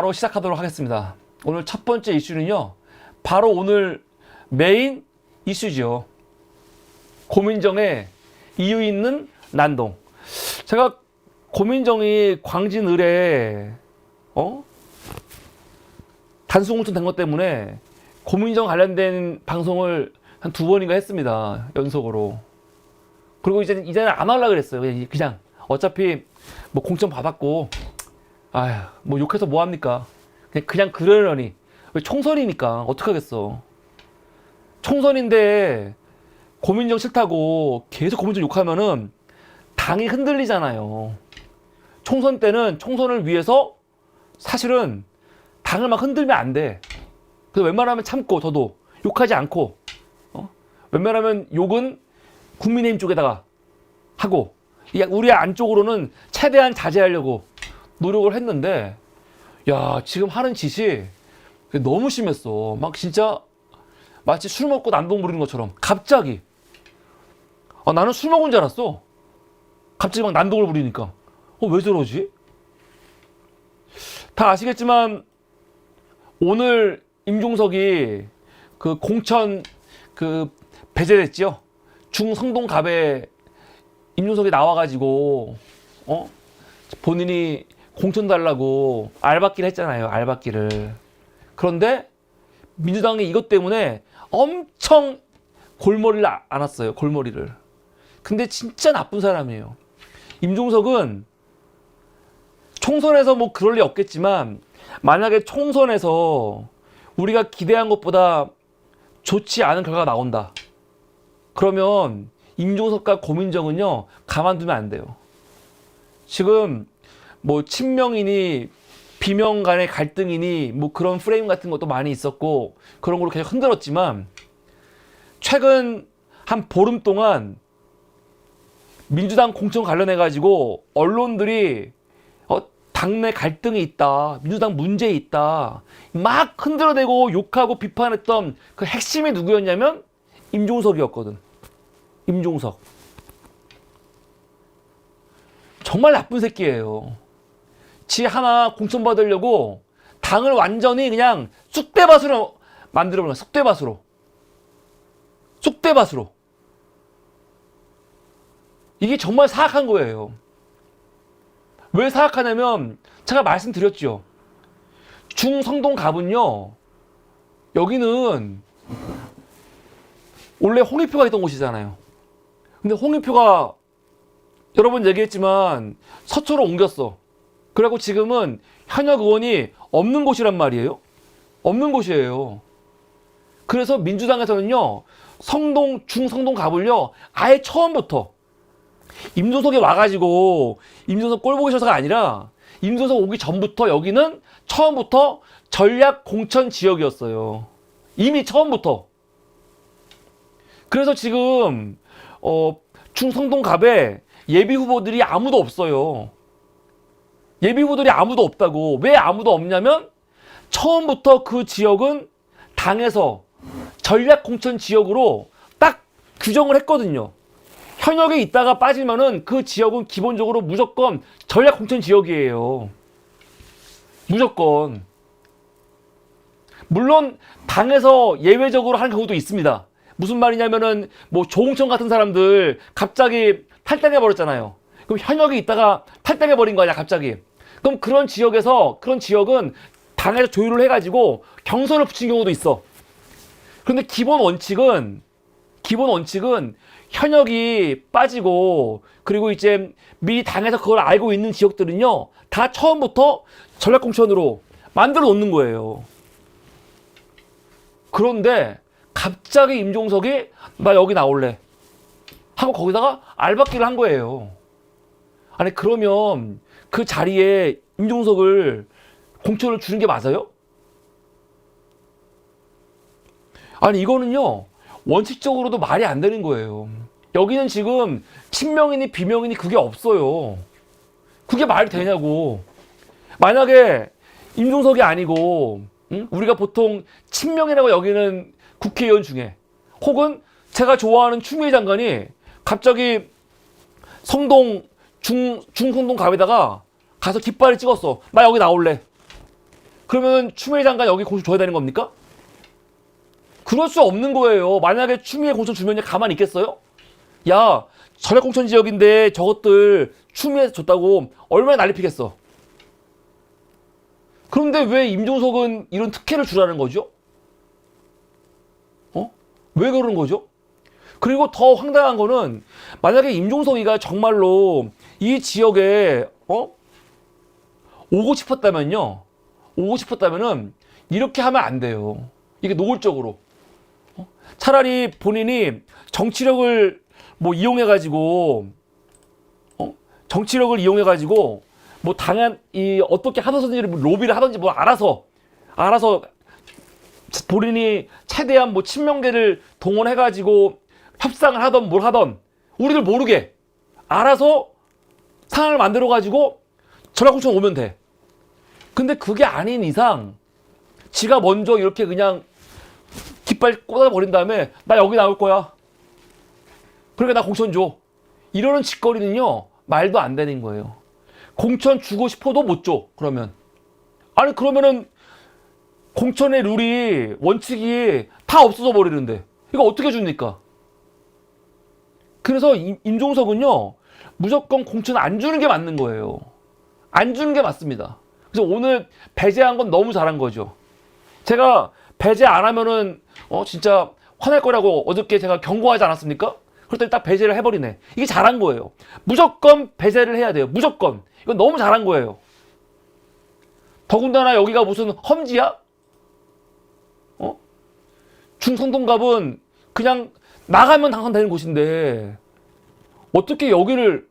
바로 시작하도록 하겠습니다. 오늘 첫 번째 이슈는요, 바로 오늘 메인 이슈죠. 고민정의 이유 있는 난동. 제가 고민정이 광진을에 단수공천 된 것 때문에 고민정 관련된 방송을 한 2번인가 했습니다. 연속으로. 그리고 이제는 안 하려고 그랬어요. 그냥 어차피 뭐 공천 받았고 아휴, 뭐 욕해서 뭐 합니까? 그냥 그러려니. 총선이니까 어떡하겠어. 총선인데 고민정 싫다고 계속 고민정 욕하면은 당이 흔들리잖아요. 총선 때는 총선을 위해서 사실은 당을 막 흔들면 안 돼. 그래서 웬만하면 참고, 저도 욕하지 않고, 웬만하면 욕은 국민의힘 쪽에다가 하고, 우리 안쪽으로는 최대한 자제하려고 노력을 했는데, 야, 지금 하는 짓이 너무 심했어. 막 진짜 마치 술 먹고 난동 부리는 것처럼 갑자기. 나는 술 먹은 줄 알았어. 갑자기 막 난동을 부리니까. 왜 저러지? 다 아시겠지만 오늘 임종석이 그 공천 배제됐죠. 중성동갑에 임종석이 나와가지고 본인이 공천 달라고 알박기를 했잖아요. 알박기를. 그런데 민주당이 이것 때문에 엄청 골머리를 앓았어요. 골머리를. 근데 진짜 나쁜 사람이에요. 임종석은 총선에서 뭐 그럴 리 없겠지만 만약에 총선에서 우리가 기대한 것보다 좋지 않은 결과가 나온다. 그러면 임종석과 고민정은요, 가만두면 안 돼요. 지금 뭐 친명이니 비명 간의 갈등이니 뭐 그런 프레임 같은 것도 많이 있었고 그런 걸로 계속 흔들었지만 최근 한 보름 동안 민주당 공천 관련해 가지고 언론들이 당내 갈등이 있다, 민주당 문제 있다 막 흔들어대고 욕하고 비판했던 그 핵심이 누구였냐면 임종석이었거든. 임종석. 정말 나쁜 새끼예요. 지 하나 공천 받으려고 당을 완전히 그냥 쑥대밭으로 만들어버려. 쑥대밭으로. 쑥대밭으로. 이게 정말 사악한 거예요. 왜 사악하냐면 제가 말씀드렸죠. 중성동갑은요, 여기는 원래 홍익표가 있던 곳이잖아요. 근데 홍익표가 여러 번 얘기했지만 서초로 옮겼어. 그리고 지금은 현역 의원이 없는 곳이란 말이에요. 없는 곳이에요. 그래서 민주당에서는요, 중성동갑을요, 아예 처음부터 임종석이 와가지고 임종석 꼴 보기 싫어서가 아니라 임종석 오기 전부터 여기는 처음부터 전략 공천 지역이었어요. 이미 처음부터. 그래서 지금 중성동갑에 예비 후보들이 아무도 없어요. 예비 후보들이 아무도 없다고. 왜 아무도 없냐면 처음부터 그 지역은 당에서 전략 공천 지역으로 딱 규정을 했거든요. 현역에 있다가 빠지면은 그 지역은 기본적으로 무조건 전략 공천 지역이에요. 무조건. 물론 당에서 예외적으로 하는 경우도 있습니다. 무슨 말이냐면은 뭐 조홍천 같은 사람들 갑자기 탈당해 버렸잖아요. 그럼 현역에 있다가 탈당해 버린 거 아니야, 갑자기. 그럼 그런 지역은 당에서 조율을 해가지고 경선을 붙인 경우도 있어. 그런데 기본 원칙은 현역이 빠지고 그리고 이제 미리 당에서 그걸 알고 있는 지역들은요, 다 처음부터 전략공천으로 만들어 놓는 거예요. 그런데 갑자기 임종석이 나 여기 나올래 하고 거기다가 알박기를 한 거예요. 아니 그러면 그 자리에 임종석을 공천을 주는 게 맞아요? 아니 이거는요, 원칙적으로도 말이 안 되는 거예요. 여기는 지금 친명이니 비명이니 그게 없어요. 그게 말이 되냐고. 만약에 임종석이 아니고 우리가 보통 친명이라고 여기는 국회의원 중에 혹은 제가 좋아하는 추미애 장관이 갑자기 중성동 갑에다가 가서 깃발을 찍었어. 나 여기 나올래. 그러면 추미애 장관 여기 공천 줘야 되는 겁니까? 그럴 수 없는 거예요. 만약에 추미애 공천 주면 가만히 있겠어요? 야, 전략 공천 지역인데 저것들 추미애 줬다고 얼마나 난리 피겠어. 그런데 왜 임종석은 이런 특혜를 주라는 거죠? 왜 그러는 거죠? 그리고 더 황당한 거는 만약에 임종석이가 정말로 이 지역에 오고 싶었다면요. 오고 싶었다면은 이렇게 하면 안 돼요. 이게 노골적으로. 차라리 본인이 정치력을 뭐 이용해가지고, 정치력을 이용해가지고, 뭐 당연, 어떻게 하든지 로비를 하든지 뭐 알아서 본인이 최대한 뭐 친명계를 동원해가지고 협상을 하던 뭘 하던 우리들 모르게 알아서 상황을 만들어가지고 전략공천 오면 돼. 근데 그게 아닌 이상 지가 먼저 이렇게 그냥 깃발 꽂아버린 다음에 나 여기 나올 거야. 그러니까 나 공천 줘. 이러는 짓거리는요. 말도 안 되는 거예요. 공천 주고 싶어도 못 줘. 그러면. 아니 그러면은 공천의 룰이 원칙이 다 없어져 버리는데 이거 어떻게 줍니까? 그래서 임종석은요. 무조건 공천 안 주는 게 맞는 거예요. 안 주는 게 맞습니다. 그래서 오늘 배제한 건 너무 잘한 거죠. 제가 배제 안 하면은 진짜 화날 거라고 어저께 제가 경고하지 않았습니까? 그랬더니 딱 배제를 해버리네. 이게 잘한 거예요. 무조건 배제를 해야 돼요. 무조건. 이건 너무 잘한 거예요. 더군다나 여기가 무슨 험지야? 중성동갑은 그냥 나가면 당선되는 곳인데 어떻게 여기를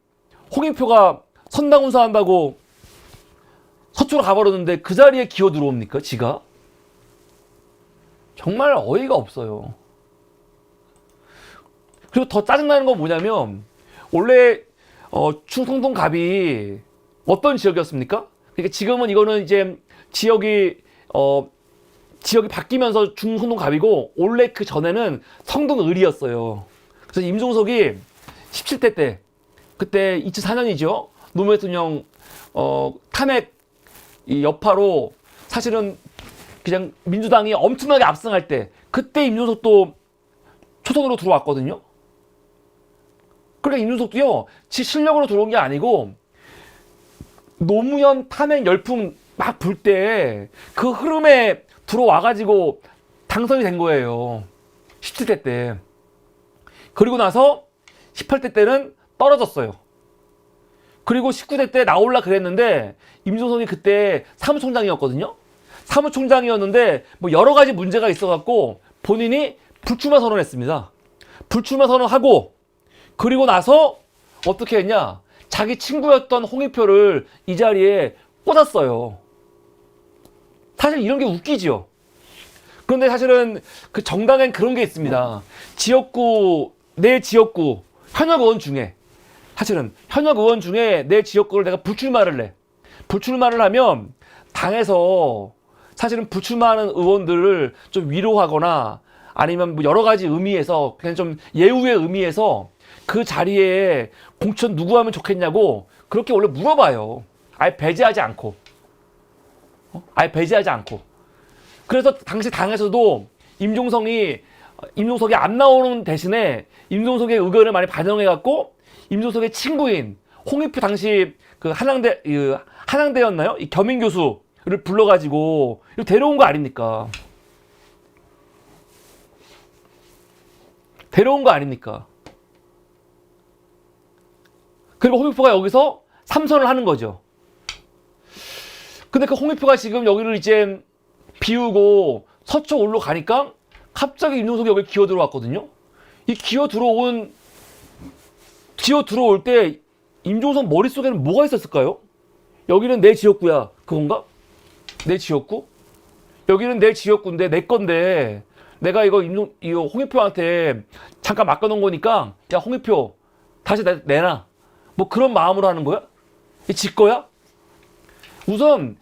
홍익표가 선당운사한다고 서초로 가버렸는데 그 자리에 기어 들어옵니까? 지가? 정말 어이가 없어요. 그리고 더 짜증나는 건 뭐냐면 원래 충성동갑이 어떤 지역이었습니까? 그러니까 지금은 이거는 이제 지역이 바뀌면서 중성동갑이고 원래 그 전에는 성동을이었어요. 그래서 임종석이 17대 때 그때 2004년이죠. 노무현 대통령 탄핵 이 여파로 사실은 그냥 민주당이 엄청나게 압승할 때 그때 임종석도 초선으로 들어왔거든요. 그러니까 임종석도요 지 실력으로 들어온 게 아니고 노무현 탄핵 열풍 막 불 때 그 흐름에 들어와가지고 당선이 된 거예요. 17대 때. 그리고 나서 18대 때는 떨어졌어요. 그리고 19대 때 나올라 그랬는데 임종석이 그때 사무총장이었거든요. 사무총장이었는데 뭐 여러 가지 문제가 있어갖고 본인이 불출마 선언했습니다. 불출마 선언하고 그리고 나서 어떻게 했냐? 자기 친구였던 홍익표를 이 자리에 꽂았어요. 사실 이런 게 웃기죠. 그런데 사실은 그 정당엔 그런 게 있습니다. 지역구, 내 지역구 현역 의원 중에 사실은 현역 의원 중에 내 지역구를 내가 불출마를 해. 불출마를 하면 당에서 사실은 불출마하는 의원들을 좀 위로하거나 아니면 뭐 여러 가지 의미에서 그냥 좀 예우의 의미에서 그 자리에 공천 누구 하면 좋겠냐고 그렇게 원래 물어봐요. 아예 배제하지 않고. 아예 배제하지 않고. 그래서 당시 당에서도 임종석이 안 나오는 대신에 임종석의 의견을 많이 반영해갖고 임종석의 친구인 홍익표 당시 그 한양대였나요? 이 겸임 교수를 불러가지고 데려온 거 아닙니까? 데려온 거 아닙니까? 그리고 홍익표가 여기서 삼선을 하는 거죠. 근데 그 홍익표가 지금 여기를 이제 비우고 서초 올로 가니까 갑자기 임종석이 여기 기어 들어왔거든요. 이 기어 들어올 때 임종석 머릿속에는 뭐가 있었을까요? 여기는 내 지역구야. 그건가? 내 지역구? 여기는 내 지역구인데 내 건데 내가 이거 홍익표한테 잠깐 맡겨놓은 거니까 야 홍익표 다시 내놔. 뭐 그런 마음으로 하는 거야? 이 지 거야? 우선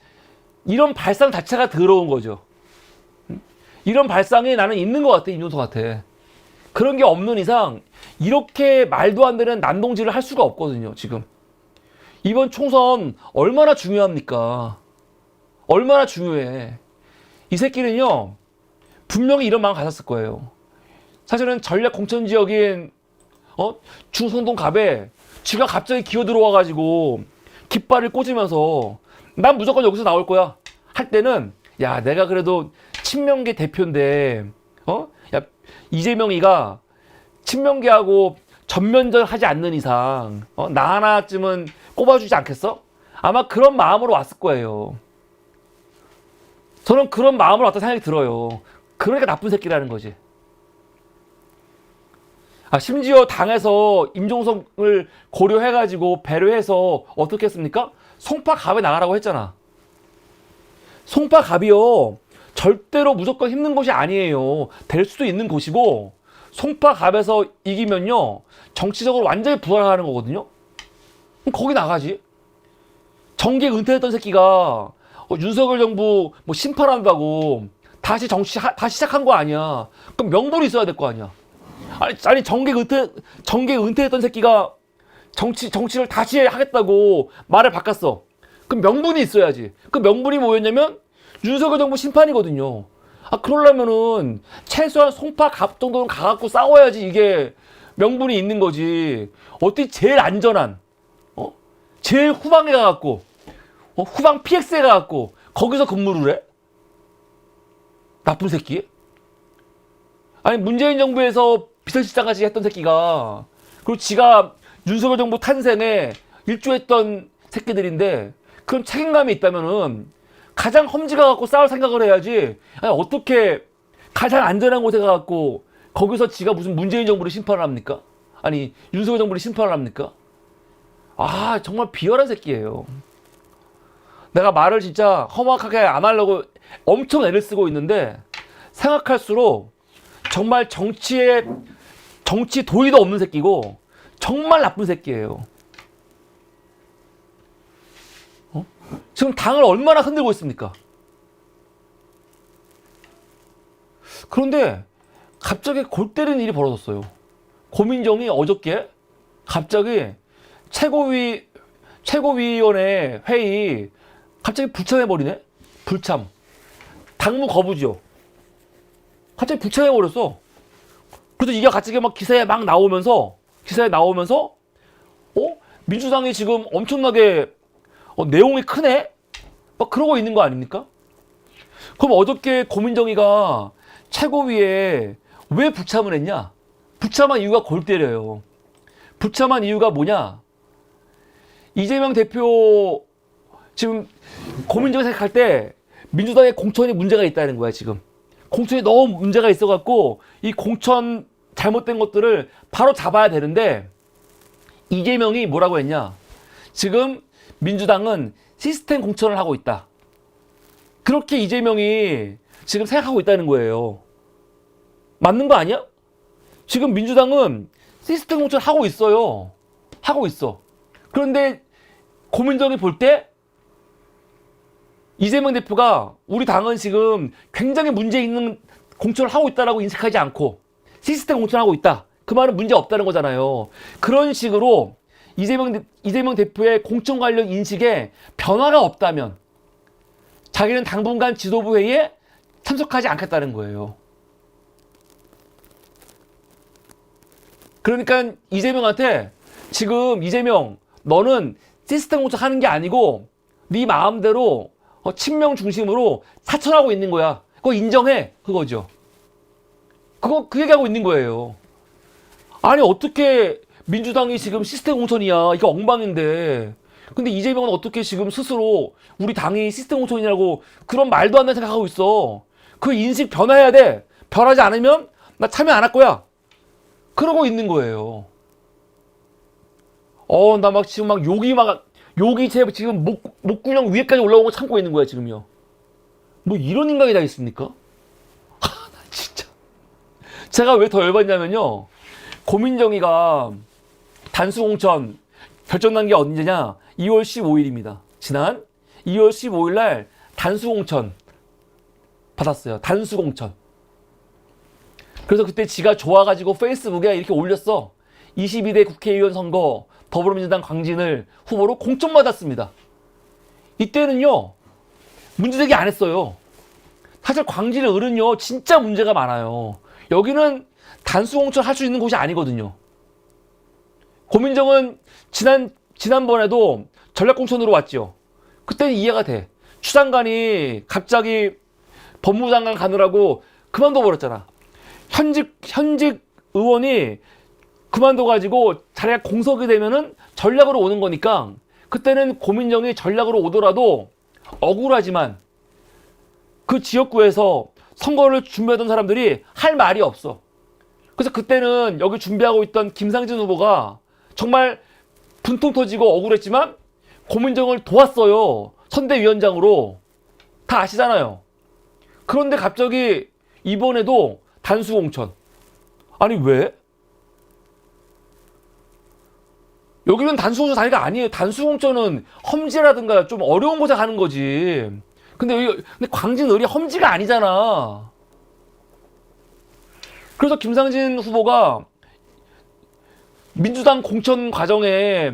이런 발상 자체가 더러운 거죠. 이런 발상이 나는 있는 것 같아, 임종석한테. 그런 게 없는 이상 이렇게 말도 안 되는 난동질을 할 수가 없거든요, 지금. 이번 총선 얼마나 중요합니까? 얼마나 중요해. 이 새끼는요, 분명히 이런 마음 가졌을 거예요. 사실은 전략 공천 지역인 중성동 갑에 쥐가 갑자기 기어 들어와가지고 깃발을 꽂으면서 난 무조건 여기서 나올 거야 할 때는, 야, 내가 그래도 친명계 대표인데 야, 이재명이가 친명계하고 전면전 하지 않는 이상 나 하나쯤은 꼽아주지 않겠어? 아마 그런 마음으로 왔을 거예요. 저는 그런 마음으로 왔다는 생각이 들어요. 그러니까 나쁜 새끼라는 거지. 심지어 당에서 임종석을 고려해가지고 배려해서 어떻게 했습니까? 송파갑에 나가라고 했잖아. 송파갑이요, 절대로 무조건 힘든 곳이 아니에요. 될 수도 있는 곳이고, 송파갑에서 이기면요, 정치적으로 완전히 부활하는 거거든요. 그럼 거기 나가지. 정계 은퇴했던 새끼가 윤석열 정부 뭐 심판한다고 다시 다시 시작한 거 아니야. 그럼 명분이 있어야 될 거 아니야. 아니 정계 은퇴했던 새끼가 정치를 다시 하겠다고 말을 바꿨어. 그럼 명분이 있어야지. 그 명분이 뭐였냐면 윤석열 정부 심판이거든요. 그러려면은 최소한 송파갑 정도는 가갖고 싸워야지 이게 명분이 있는 거지. 어떻게 제일 안전한, 제일 후방에 가갖고, 후방 PX에 가갖고 거기서 근무를 해? 나쁜 새끼? 아니 문재인 정부에서 비서실장까지 했던 새끼가, 그리고 지가 윤석열 정부 탄생에 일조했던 새끼들인데, 그럼 책임감이 있다면은 가장 험지 가갖고 싸울 생각을 해야지. 아니 어떻게 가장 안전한 곳에 가갖고 거기서 지가 무슨 문재인 정부를 심판을 합니까? 아니 윤석열 정부를 심판을 합니까? 정말 비열한 새끼예요. 내가 말을 진짜 험악하게 안 하려고 엄청 애를 쓰고 있는데, 생각할수록 정말 정치 도의도 없는 새끼고 정말 나쁜 새끼예요. 지금 당을 얼마나 흔들고 있습니까? 그런데 갑자기 골 때리는 일이 벌어졌어요. 고민정이 어저께 갑자기 최고위원회 회의 갑자기 불참해버리네? 불참. 당무 거부죠. 갑자기 불참해버렸어. 그래서 이게 갑자기 막 기사에 나오면서, 민주당이 지금 엄청나게 내용이 크네? 막 그러고 있는 거 아닙니까? 그럼 어저께 고민정이가 최고위에 왜 불참을 했냐? 불참한 이유가 골 때려요. 불참한 이유가 뭐냐? 이재명 대표 지금 고민정이 생각할 때 민주당의 공천이 문제가 있다는 거야, 지금. 공천이 너무 문제가 있어갖고 이 공천 잘못된 것들을 바로 잡아야 되는데, 이재명이 뭐라고 했냐? 지금 민주당은 시스템 공천을 하고 있다. 그렇게 이재명이 지금 생각하고 있다는 거예요. 맞는 거 아니야? 지금 민주당은 시스템 공천을 하고 있어요. 하고 있어. 그런데 고민정이 볼 때 이재명 대표가 우리 당은 지금 굉장히 문제 있는 공천을 하고 있다라고 인식하지 않고 시스템 공천을 하고 있다. 그 말은 문제 없다는 거잖아요. 그런 식으로 이재명 대표의 공천 관련 인식에 변화가 없다면 자기는 당분간 지도부 회의에 참석하지 않겠다는 거예요. 그러니까 이재명한테 지금 이재명 너는 시스템 공천 하는 게 아니고 네 마음대로 친명 중심으로 사천하고 있는 거야. 그거 인정해. 그거죠. 그 얘기하고 있는 거예요. 아니 어떻게 민주당이 지금 시스템 공천이야. 이거 엉망인데. 근데 이재명은 어떻게 지금 스스로 우리 당이 시스템 공천이라고 그런 말도 안 되는 생각하고 있어. 그 인식 변화해야 돼. 변하지 않으면 나 참여 안 할 거야. 그러고 있는 거예요. 나 막 지금 욕이 제 지금 목구멍 위에까지 올라온 거 참고 있는 거야, 지금요. 뭐 이런 인간이 다 있습니까? 나 진짜. 제가 왜 더 열받냐면요. 고민정이가 단수공천 결정난 게 언제냐? 2월 15일입니다. 지난 2월 15일 날 단수공천 받았어요. 단수공천. 그래서 그때 지가 좋아가지고 페이스북에 이렇게 올렸어. 22대 국회의원 선거 더불어민주당 광진을 후보로 공천받았습니다. 이때는요, 문제제기 안 했어요. 사실 광진의 을은요 진짜 문제가 많아요. 여기는 단수 공천 할 수 있는 곳이 아니거든요. 고민정은 지난번에도 전략 공천으로 왔죠. 그때는 이해가 돼. 추장관이 갑자기 법무부 장관 가느라고 그만둬 버렸잖아. 현직 의원이 그만둬가지고 자기가 공석이 되면은 전략으로 오는 거니까 그때는 고민정이 전략으로 오더라도 억울하지만 그 지역구에서 선거를 준비하던 사람들이 할 말이 없어. 그래서 그때는 여기 준비하고 있던 김상진 후보가 정말 분통 터지고 억울했지만 고민정을 도왔어요. 선대위원장으로. 다 아시잖아요. 그런데 갑자기 이번에도 단수공천. 아니 왜? 여기는 단수공천 단위가 아니에요. 단수공천은 험지라든가 좀 어려운 곳에 가는 거지. 근데 광진을이 험지가 아니잖아. 그래서 김상진 후보가 민주당 공천 과정에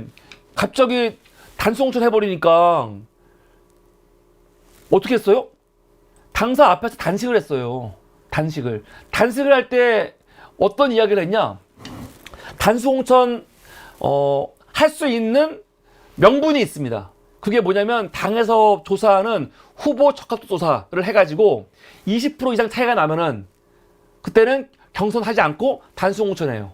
갑자기 단수공천 해버리니까 어떻게 했어요? 당사 앞에서 단식을 했어요. 단식을 할 때 어떤 이야기를 했냐? 단수공천 할 수 있는 명분이 있습니다. 그게 뭐냐면 당에서 조사하는 후보 적합도 조사를 해가지고 20% 이상 차이가 나면은 그때는 경선하지 않고 단수공천해요.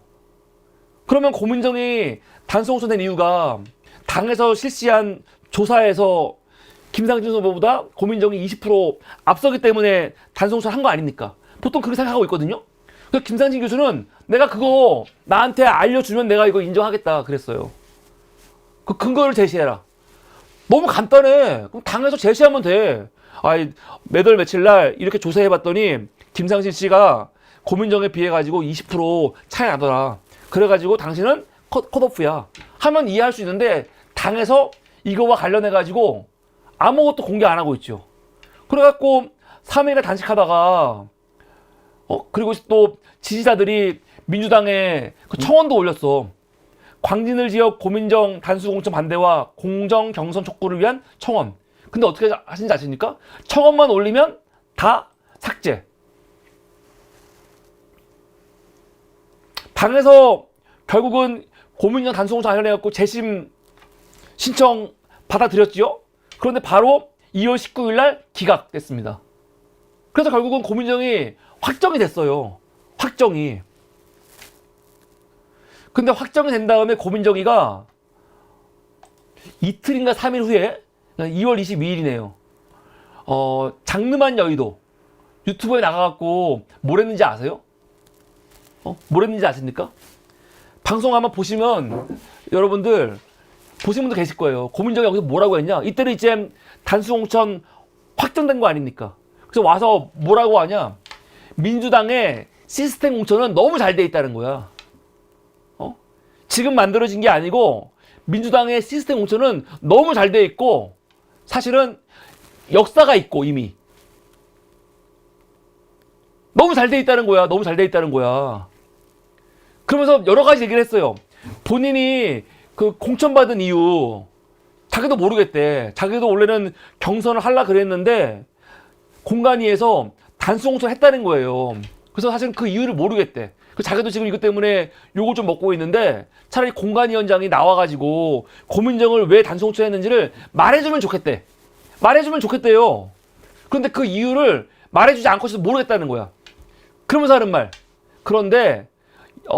그러면 고민정이 단수공천된 이유가 당에서 실시한 조사에서 김상진 후보보다 고민정이 20% 앞서기 때문에 단수공천 한 거 아닙니까? 보통 그렇게 생각하고 있거든요. 그래서 김상진 교수는 내가 그거 나한테 알려주면 내가 이거 인정하겠다 그랬어요. 그 근거를 제시해라. 너무 간단해. 그럼 당에서 제시하면 돼. 아이, 몇 월 며칠 날 이렇게 조사해봤더니 김상진 씨가 고민정에 비해가지고 20% 차이 나더라. 그래가지고 당신은 컷오프야. 하면 이해할 수 있는데 당에서 이거와 관련해가지고 아무것도 공개 안 하고 있죠. 그래갖고 3일간 단식하다가 그리고 또 지지자들이 민주당에 그 청원도 올렸어. 광진을 지역 고민정 단수공천 반대와 공정 경선 촉구를 위한 청원. 근데 어떻게 하신지 아십니까? 청원만 올리면 다 삭제. 당에서 결국은 고민정 단수공천 관련해갖고 재심 신청 받아들였지요. 그런데 바로 2월 19일 날 기각됐습니다. 그래서 결국은 고민정이 확정이 됐어요. 확정이. 근데 확정이 된 다음에 고민정이가 이틀인가 3일 후에 2월 22일이네요. 장르만 여의도 유튜브에 나가갖고 뭘 했는지 아세요? 뭘 했는지 아십니까? 방송 한번 보시면 여러분들 보신 분도 계실 거예요. 고민정이 여기서 뭐라고 했냐? 이때는 이제 단수공천 확정된 거 아닙니까? 그래서 와서 뭐라고 하냐? 민주당의 시스템 공천은 너무 잘 돼 있다는 거야. 지금 만들어진 게 아니고 민주당의 시스템 공천은 너무 잘 돼 있고 사실은 역사가 있고 이미 너무 잘 돼 있다는 거야. 너무 잘 돼 있다는 거야. 그러면서 여러 가지 얘기를 했어요. 본인이 그 공천받은 이유 자기도 모르겠대. 자기도 원래는 경선을 하려 그랬는데 공간위에서 단수 공천을 했다는 거예요. 그래서 사실 그 이유를 모르겠대. 자기도 지금 이것 때문에 욕을 좀 먹고 있는데 차라리 공관위원장이 나와가지고 고민정을 왜 단수 공천했는지를 말해주면 좋겠대. 말해주면 좋겠대요. 그런데 그 이유를 말해주지 않고 있어서 모르겠다는 거야. 그러면서 하는 말. 그런데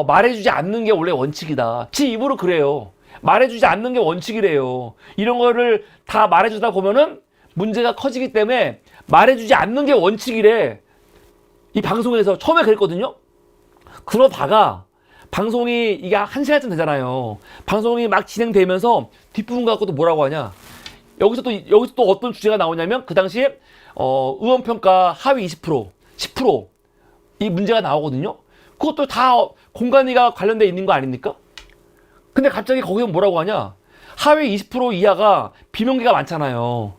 말해주지 않는 게 원래 원칙이다. 지 입으로 그래요. 말해주지 않는 게 원칙이래요. 이런 거를 다 말해주다 보면은 문제가 커지기 때문에 말해주지 않는 게 원칙이래. 이 방송에서 처음에 그랬거든요. 그러다가 방송이 이게 1시간쯤 되잖아요. 방송이 막 진행되면서 뒷부분 갖고도 뭐라고 하냐. 여기서 또 어떤 주제가 나오냐면 그 당시에 의원평가 하위 20%, 10% 이 문제가 나오거든요. 그것도 다 공간위가 관련돼 있는 거 아닙니까? 근데 갑자기 거기서 뭐라고 하냐. 하위 20% 이하가 비명계가 많잖아요.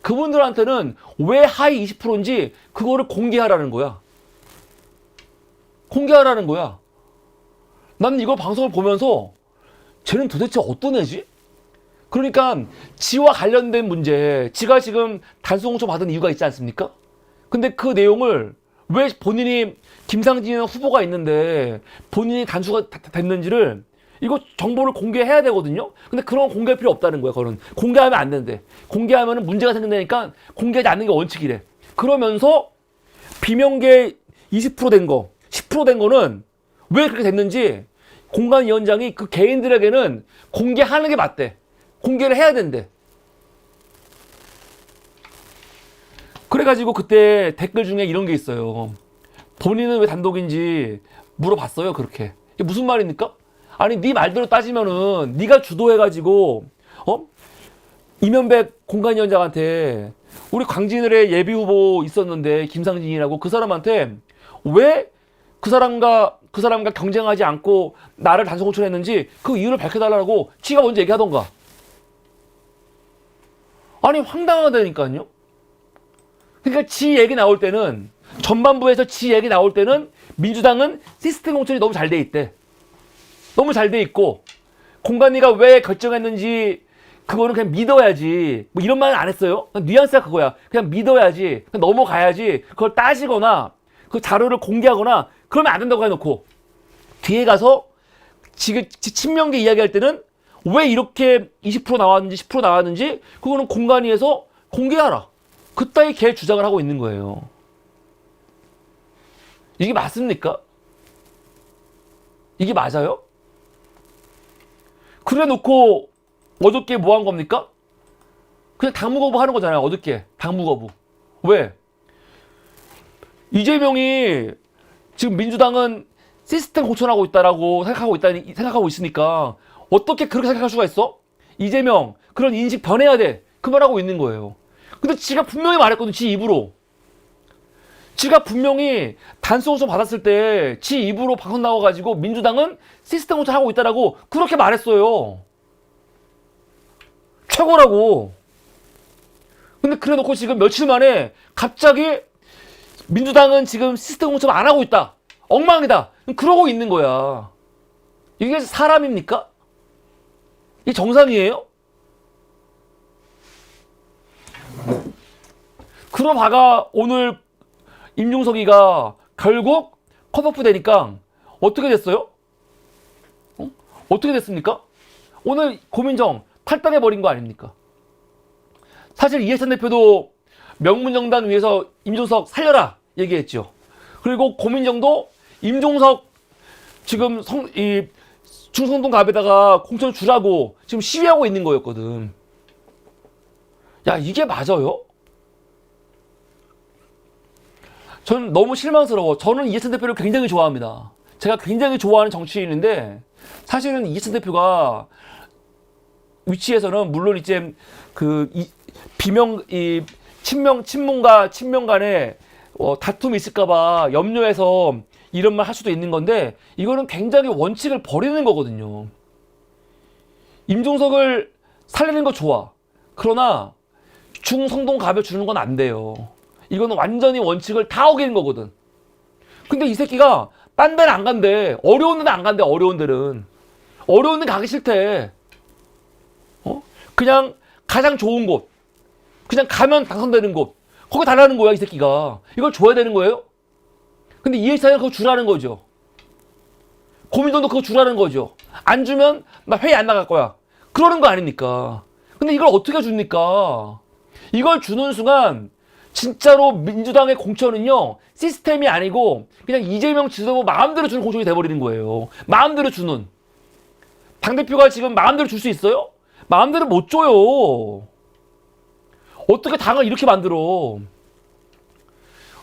그분들한테는 왜 하위 20%인지 그거를 공개하라는 거야. 공개하라는 거야. 나는 이거 방송을 보면서 쟤는 도대체 어떤 애지? 그러니까 지와 관련된 문제, 지가 지금 단수공천 받은 이유가 있지 않습니까? 근데 그 내용을 왜 본인이 김상진 후보가 있는데 본인이 단수가 됐는지를 이거 정보를 공개해야 되거든요. 근데 그런 공개할 필요 없다는 거야. 그거는 공개하면 안 되는데 공개하면 문제가 생긴다니까 공개하지 않는 게 원칙이래. 그러면서 비명계 20%된 거, 10%된 거는 왜 그렇게 됐는지 공관위원장이 그 개인들에게는 공개하는 게 맞대. 공개를 해야 된대. 그래가지고 그때 댓글 중에 이런 게 있어요. 본인은 왜 단독인지 물어봤어요. 그렇게. 이게 무슨 말입니까? 아니 네 말대로 따지면은 네가 주도해가지고 이면백 공관위원장한테 우리 광진을의 예비 후보 있었는데 김상진이라고 그 사람한테 왜 그 사람과 경쟁하지 않고 나를 단독 공천했는지 그 이유를 밝혀달라고 지가 먼저 얘기하던가. 아니 황당하다니까요. 그러니까 지 얘기 나올 때는 전반부에서 지 얘기 나올 때는 민주당은 시스템 공천이 너무 잘 돼 있대. 너무 잘 돼 있고 공관위가 왜 결정했는지 그거는 그냥 믿어야지. 뭐 이런 말은 안 했어요. 뉘앙스가 그거야. 그냥 믿어야지. 그냥 넘어가야지. 그걸 따지거나 그 자료를 공개하거나 그러면 안 된다고 해놓고 뒤에 가서 지금 친명계 이야기할 때는 왜 이렇게 20% 나왔는지 10% 나왔는지 그거는 공관위에서 공개하라. 그따위 개 주장을 하고 있는 거예요. 이게 맞습니까? 이게 맞아요? 그래 놓고 어저께 뭐 한 겁니까? 그냥 당무 거부하는 거잖아요. 어저께 당무 거부. 왜? 이재명이 지금 민주당은 시스템 고쳐나가고 있다라고 생각하고 있으니까 어떻게 그렇게 생각할 수가 있어? 이재명 그런 인식 변해야 돼. 그 말하고 있는 거예요. 근데 지가 분명히 말했거든. 지 입으로. 지가 분명히 단수공천 받았을 때 지 입으로 방송 나와가지고 민주당은 시스템 고쳐하고 있다라고 그렇게 말했어요. 최고라고. 근데 그래 놓고 지금 며칠 만에 갑자기 민주당은 지금 시스템 공천 안 하고 있다. 엉망이다. 그러고 있는 거야. 이게 사람입니까? 이게 정상이에요? 그러다가 오늘 임종석이가 결국 컷오프 되니까 어떻게 됐어요? 어떻게 됐습니까? 오늘 고민정 탈당해버린 거 아닙니까? 사실 이해찬 대표도 명문정당 위해서 임종석 살려라 얘기했죠. 그리고 고민정도 임종석 지금 충성동 갑에다가 공천 주라고 지금 시위하고 있는 거였거든. 야, 이게 맞아요? 저는 너무 실망스러워. 저는 이해찬 대표를 굉장히 좋아합니다. 제가 굉장히 좋아하는 정치인인데 사실은 이해찬 대표가 위치에서는 물론 이제 친문과 친명 간에 다툼이 있을까봐 염려해서 이런 말 할 수도 있는 건데 이거는 굉장히 원칙을 버리는 거거든요. 임종석을 살리는 거 좋아. 그러나 충성동 갑에 주는 건 안 돼요. 이거는 완전히 원칙을 다 어기는 거거든. 근데 이 새끼가 딴 데는 안 간대. 어려운 데는 안 간대. 어려운 데는. 어려운 데 가기 싫대. 그냥 가장 좋은 곳. 그냥 가면 당선되는 곳. 거기 달라는 거야, 이 새끼가. 이걸 줘야 되는 거예요? 근데 이해찬이가 그거 주라는 거죠. 고민정도 그거 주라는 거죠. 안 주면 나 회의 안 나갈 거야. 그러는 거 아닙니까? 근데 이걸 어떻게 줍니까? 이걸 주는 순간 진짜로 민주당의 공천은요 시스템이 아니고 그냥 이재명 지도부 마음대로 주는 공천이 돼버리는 거예요. 마음대로 주는. 당대표가 지금 마음대로 줄 수 있어요? 마음대로 못 줘요. 어떻게 당을 이렇게 만들어.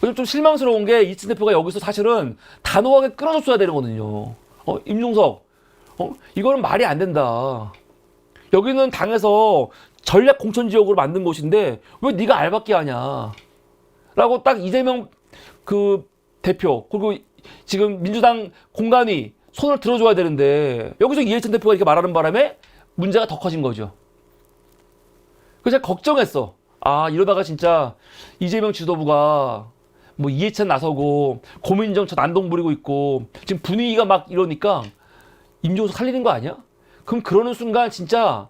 요즘 좀 실망스러운 게 이춘 대표가 여기서 사실은 단호하게 끊어줬어야 되거든요. 임종석 이거는 말이 안 된다. 여기는 당에서 전략 공천 지역으로 만든 곳인데 왜 네가 알받기 하냐 라고 딱 이재명 대표 그리고 지금 민주당 공관위 손을 들어줘야 되는데 여기서 이해찬 대표가 이렇게 말하는 바람에 문제가 더 커진 거죠. 그래서 제가 걱정했어. 아 이러다가 진짜 이재명 지도부가 뭐 이해찬 나서고 고민정 저 난동 부리고 있고 지금 분위기가 막 이러니까 임종석 살리는 거 아니야? 그럼 그러는 순간 진짜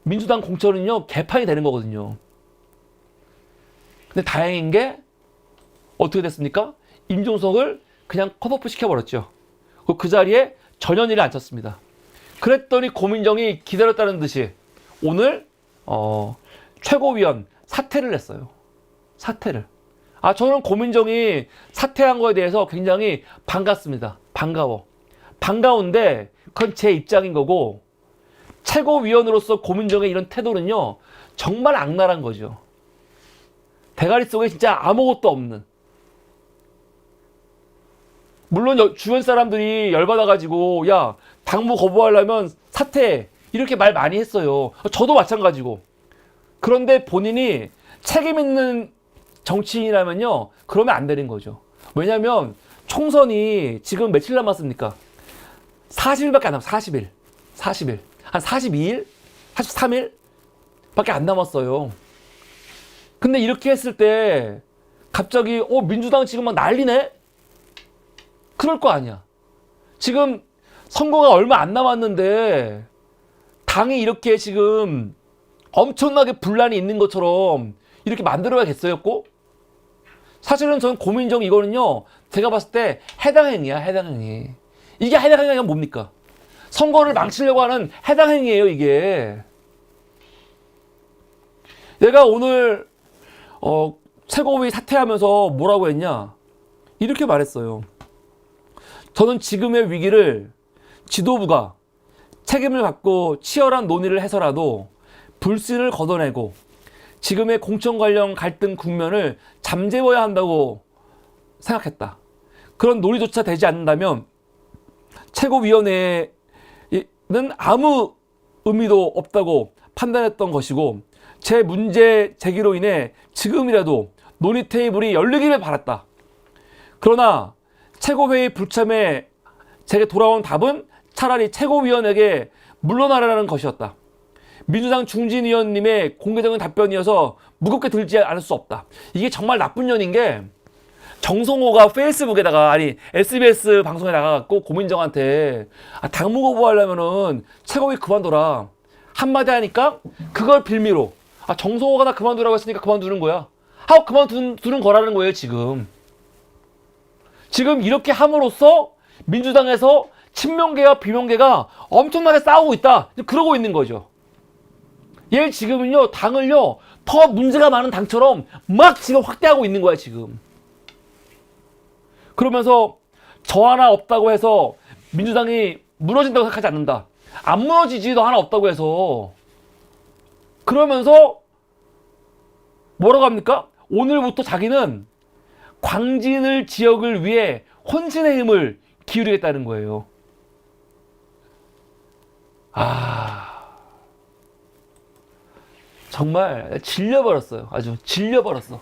민주당 공천은요 개판이 되는 거거든요. 근데 다행인 게 어떻게 됐습니까? 임종석을 그냥 컷오프 시켜버렸죠. 그 자리에 전현희를 앉혔습니다. 그랬더니 고민정이 기다렸다는 듯이 오늘 최고위원 사퇴를 했어요. 사퇴를. 저는 고민정이 사퇴한 거에 대해서 굉장히 반갑습니다. 반가운데 그건 제 입장인 거고, 최고위원으로서 고민정의 이런 태도는요 정말 악랄한 거죠. 대가리 속에 진짜 아무것도 없는. 물론 주변 사람들이 열받아가지고 야 당무 거부하려면 사퇴해 이렇게 말 많이 했어요. 저도 마찬가지고. 그런데 본인이 책임 있는 정치인이라면요 그러면 안 되는 거죠. 왜냐면 총선이 지금 며칠 남았습니까? 40일밖에 안 남았어요. 40일 한 42일? 43일? 밖에 안 남았어요. 근데 이렇게 했을 때 갑자기 민주당 지금 막 난리네? 그럴 거 아니야. 지금 선거가 얼마 안 남았는데 당이 이렇게 지금 엄청나게 분란이 있는 것처럼 이렇게 만들어야겠어요, 꼭? 사실은 저는 고민정 이거는요 제가 봤을 때 해당 행위야, 해당 행위. 이게 해당 행위가 뭡니까? 선거를 망치려고 하는 해당 행위예요, 이게. 얘가 오늘 최고위 사퇴하면서 뭐라고 했냐? 이렇게 말했어요. 저는 지금의 위기를 지도부가 책임을 갖고 치열한 논의를 해서라도 불씨를 걷어내고 지금의 공천 관련 갈등 국면을 잠재워야 한다고 생각했다. 그런 논의조차 되지 않는다면 최고위원회는 아무 의미도 없다고 판단했던 것이고, 제 문제 제기로 인해 지금이라도 논의 테이블이 열리기를 바랐다. 그러나 최고회의 불참에 제게 돌아온 답은 차라리 최고위원에게 물러나라는 것이었다. 민주당 중진 의원님의 공개적인 답변이어서 무겁게 들지 않을 수 없다. 이게 정말 나쁜 년인 게, 정성호가 페이스북에다가 SBS 방송에 나가갖고 고민정한테 당무 거부하려면은 최고위 그만둬라 한마디 하니까 그걸 빌미로 정성호가 나 그만두라고 했으니까 그만두는 거야 하고 그만두는 거라는 거예요. 지금 이렇게 함으로써 민주당에서 친명계와 비명계가 엄청나게 싸우고 있다, 그러고 있는 거죠. 얘 지금은요 당을요 더 문제가 많은 당처럼 막 지금 확대하고 있는 거야 지금. 그러면서 저 하나 없다고 해서 민주당이 무너진다고 생각하지 않는다. 안 무너지지도 하나 없다고 해서. 그러면서 뭐라고 합니까? 오늘부터 자기는 광진을 지역을 위해 혼신의 힘을 기울이겠다는 거예요. 정말 질려버렸어요. 아주 질려버렸어.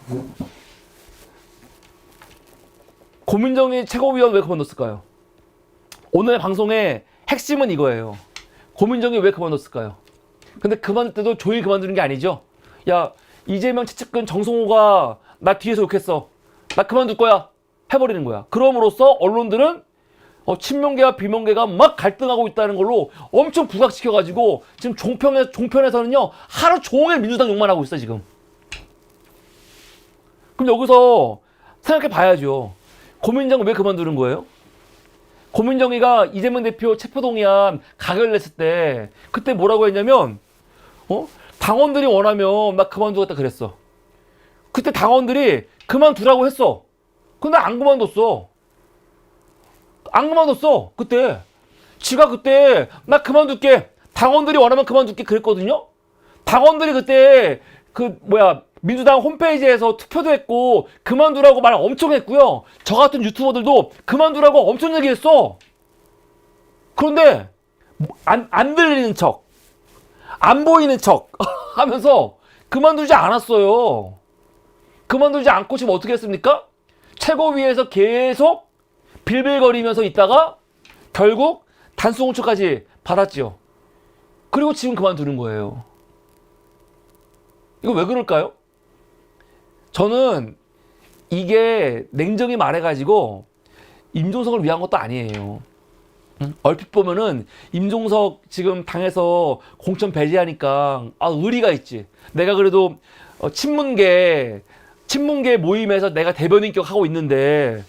고민정이 최고위원 왜 그만뒀을까요? 오늘 방송의 핵심은 이거예요. 고민정이 왜 그만뒀을까요? 근데 그만둘 때도 조용히 그만두는 게 아니죠. 야, 이재명 최측근 정성호가 나 뒤에서 욕했어. 나 그만둘 거야. 해버리는 거야. 그럼으로써 언론들은 친명계와 비명계가 막 갈등하고 있다는 걸로 엄청 부각시켜가지고 지금 종편에서는요 하루 종일 민주당 욕만 하고 있어 지금. 그럼 여기서 생각해 봐야죠. 고민정은 왜 그만두는 거예요? 고민정이가 이재명 대표 체포동의안 가결냈을 때 그때 뭐라고 했냐면 당원들이 원하면 나 그만두겠다 그랬어. 그때 당원들이 그만두라고 했어. 근데 안 그만뒀어. 그때 지가 그때 나 그만둘게, 당원들이 원하면 그만둘게 그랬거든요. 당원들이 그때 민주당 홈페이지에서 투표도 했고 그만두라고 말 엄청 했고요. 저 같은 유튜버들도 그만두라고 엄청 얘기했어. 그런데 안 들리는 척, 안 보이는 척 하면서 그만두지 않았어요. 그만두지 않고 지금 어떻게 했습니까? 최고위에서 계속 빌빌거리면서 있다가 결국 단수공천까지 받았지요. 그리고 지금 그만두는 거예요. 이거 왜 그럴까요? 저는 이게 냉정히 말해가지고 임종석을 위한 것도 아니에요. 얼핏 보면은 임종석 지금 당에서 공천 배제하니까 의리가 있지. 내가 그래도 친문계 모임에서 내가 대변인격 하고 있는데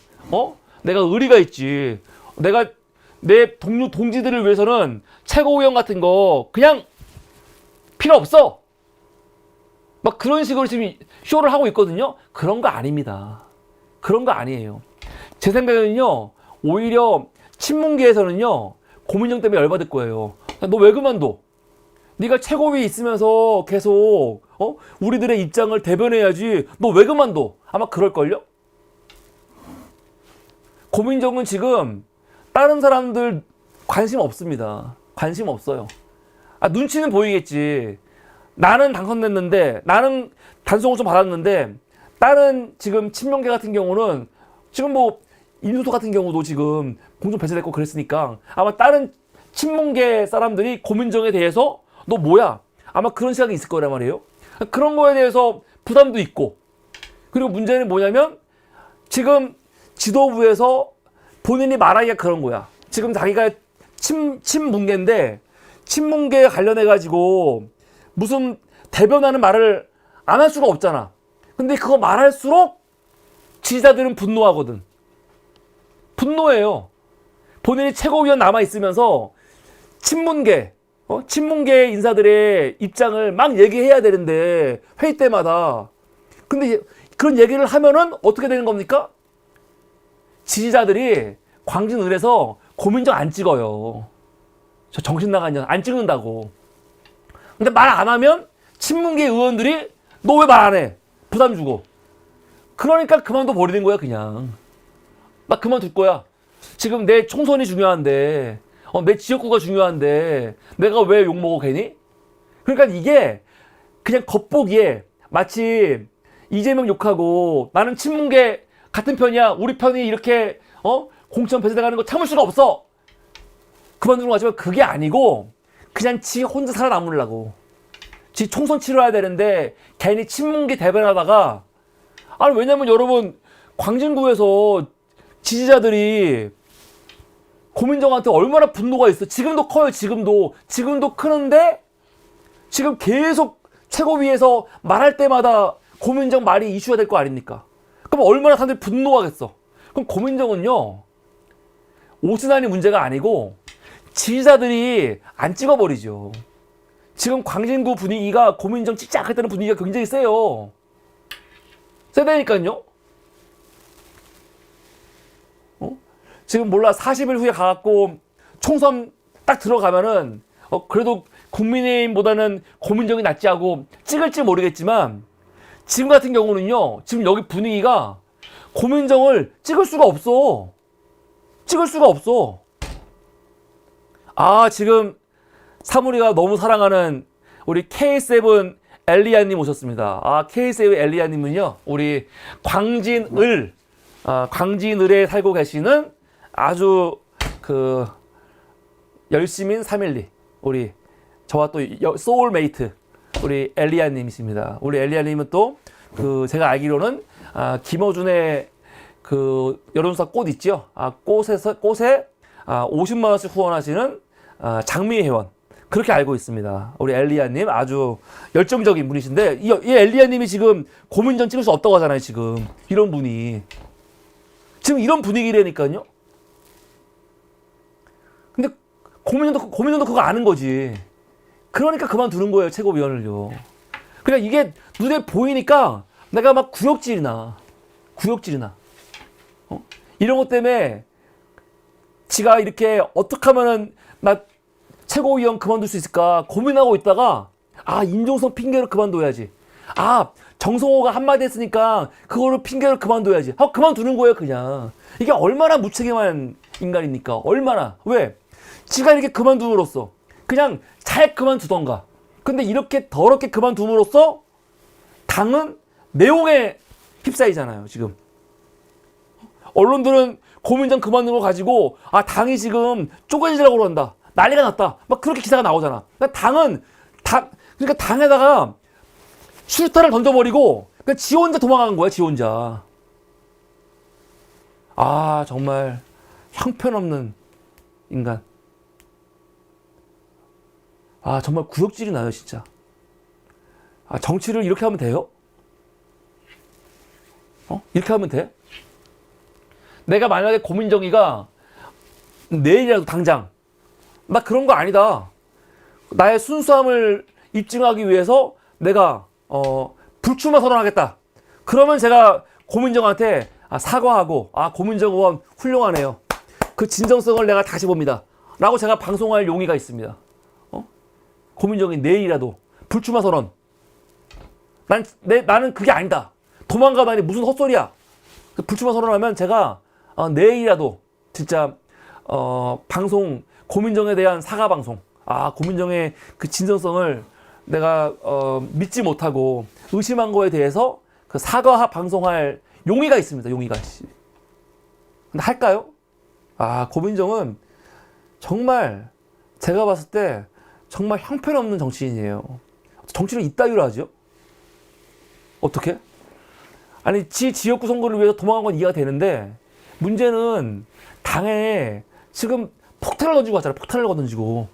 내가 의리가 있지. 내가 내 동지들을 위해서는 최고위원 같은 거 그냥 필요 없어. 막 그런 식으로 지금 쇼를 하고 있거든요. 그런 거 아닙니다. 그런 거 아니에요. 제 생각에는요, 오히려 친문계에서는요, 고민정 때문에 열받을 거예요. 너 왜 그만둬? 네가 최고위에 있으면서 계속 우리들의 입장을 대변해야지. 너 왜 그만둬? 아마 그럴걸요? 고민정은 지금 다른 사람들 관심 없습니다. 관심 없어요. 눈치는 보이겠지. 나는 당선됐는데, 나는 단속을 좀 받았는데, 다른 지금 친명계 같은 경우는 지금 뭐 인수소 같은 경우도 지금 공정 배제됐고 그랬으니까 아마 다른 친문계 사람들이 고민정에 대해서 너 뭐야? 아마 그런 생각이 있을 거란 말이에요. 그런 거에 대해서 부담도 있고, 그리고 문제는 뭐냐면 지금 지도부에서 본인이 말하기가 그런 거야. 지금 자기가 친문계인데 친문계 관련해 가지고 무슨 대변하는 말을 안 할 수가 없잖아. 근데 그거 말할수록 지지자들은 분노하거든. 분노해요. 본인이 최고위원 남아있으면서 친문계 인사들의 입장을 막 얘기해야 되는데 회의 때마다. 근데 그런 얘기를 하면은 어떻게 되는 겁니까? 지지자들이 광진을에서 고민정 안 찍어요. 저 정신 나간 년 안 찍는다고. 근데 말 안 하면 친문계 의원들이 너 왜 말 안 해? 부담 주고. 그러니까 그만둬 버리는 거야, 그냥. 나 그만둘 거야. 지금 내 총선이 중요한데, 내 지역구가 중요한데, 내가 왜 욕먹어, 괜히? 그러니까 이게 그냥 겉보기에 마치 이재명 욕하고 나는 친문계 같은 편이야. 우리 편이 이렇게, 공천 배제당하는 거 참을 수가 없어. 그만두는 거 같지만 그게 아니고, 그냥 지 혼자 살아남으려고. 지 총선 치러야 되는데, 괜히 친문계 대변하다가, 왜냐면 여러분, 광진구에서 지지자들이 고민정한테 얼마나 분노가 있어. 지금도 커요, 지금도 크는데, 지금 계속 최고위에서 말할 때마다 고민정 말이 이슈가 될 거 아닙니까? 그럼 얼마나 사람들이 분노하겠어. 그럼 고민정은요, 오신환이 문제가 아니고, 지지자들이 안 찍어버리죠. 지금 광진구 분위기가 고민정 찍지 않겠다는 분위기가 굉장히 세요. 세다니까요. 지금 몰라 40일 후에 가갖고 총선 딱 들어가면은 그래도 국민의힘보다는 고민정이 낫지 하고 찍을지 모르겠지만 지금 같은 경우는요. 지금 여기 분위기가 고민정을 찍을 수가 없어. 지금 사무리가 너무 사랑하는 우리 K7 엘리아님 오셨습니다. K7 엘리아님은요, 우리 광진을에 살고 계시는 아주 열심인 312 우리 저와 또 소울메이트 우리 엘리아님이십니다. 우리 엘리아님은 또 제가 알기로는 김어준의 여론조사 꽃 있죠. 꽃에 50만 원씩 후원하시는 장미 회원. 그렇게 알고 있습니다. 우리 엘리아님 아주 열정적인 분이신데 이 엘리아님이 지금 고민정 찍을 수 없다고 하잖아요. 지금 이런 분이 지금 이런 분위기라니까요. 근데 고민정도 그거 아는 거지. 그러니까 그만두는 거예요. 최고위원을요. 그냥 이게 눈에 보이니까 내가 막 구역질이나 이런 것 때문에 지가 이렇게 어떻게 하면은 나 최고위원 그만둘 수 있을까 고민하고 있다가 임종석 핑계로 그만둬야지. 정성호가 한마디 했으니까 그거를 핑계로 그만둬야지. 그만두는 거예요, 그냥. 이게 얼마나 무책임한 인간입니까? 얼마나. 왜? 지가 이렇게 그만둠으로써 그냥 잘 그만두던가. 근데 이렇게 더럽게 그만둠으로써 당은 내용에 휩싸이잖아요, 지금. 언론들은 고민정 그만두는 거 가지고 당이 지금 쪼개지려고 그런다. 난리가 났다. 막 그렇게 기사가 나오잖아. 그러니까 당에다가 수류탄을 던져버리고 지 혼자 도망간 거야, 지 혼자. 정말 형편없는 인간. 아, 정말 구역질이 나요, 진짜. 아, 정치를 이렇게 하면 돼요? 이렇게 하면 돼? 내가 만약에 고민정의가 내일이라도 당장, 나 그런 거 아니다. 나의 순수함을 입증하기 위해서 내가, 불출마 선언하겠다. 그러면 제가 고민정한테 사과하고, 고민정 의원 훌륭하네요. 그 진정성을 내가 다시 봅니다. 라고 제가 방송할 용의가 있습니다. 고민정이 내일이라도 불출마 선언. 나는 그게 아니다. 도망가다니 무슨 헛소리야. 불출마 선언하면 제가 내일이라도 진짜 방송 고민정에 대한 사과 방송. 고민정의 그 진정성을 내가 믿지 못하고 의심한 거에 대해서 그 사과 방송할 용의가 있습니다. 용의가. 근데 할까요? 고민정은 정말 제가 봤을 때 정말 형편없는 정치인이에요. 정치를 이따위로 하죠? 어떻게? 아니, 지역구 선거를 위해서 도망간 건 이해가 되는데, 문제는 당에 지금 폭탄을 던지고 왔잖아요. 폭탄을 던지고.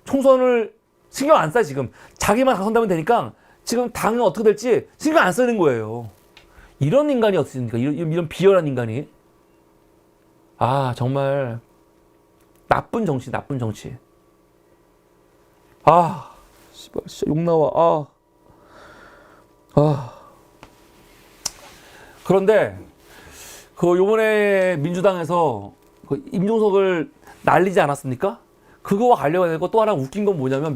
총선을 신경 안 써요, 지금. 자기만 당선되면 되니까 지금 당은 어떻게 될지 신경 안 쓰는 거예요. 이런 인간이 어떻습니까? 이런 비열한 인간이. 정말 나쁜 정치, 나쁜 정치. 씨발, 진짜 욕 나와. 그런데 요번에 민주당에서 임종석을 날리지 않았습니까? 그거와 관련해서 또 하나 웃긴 건 뭐냐면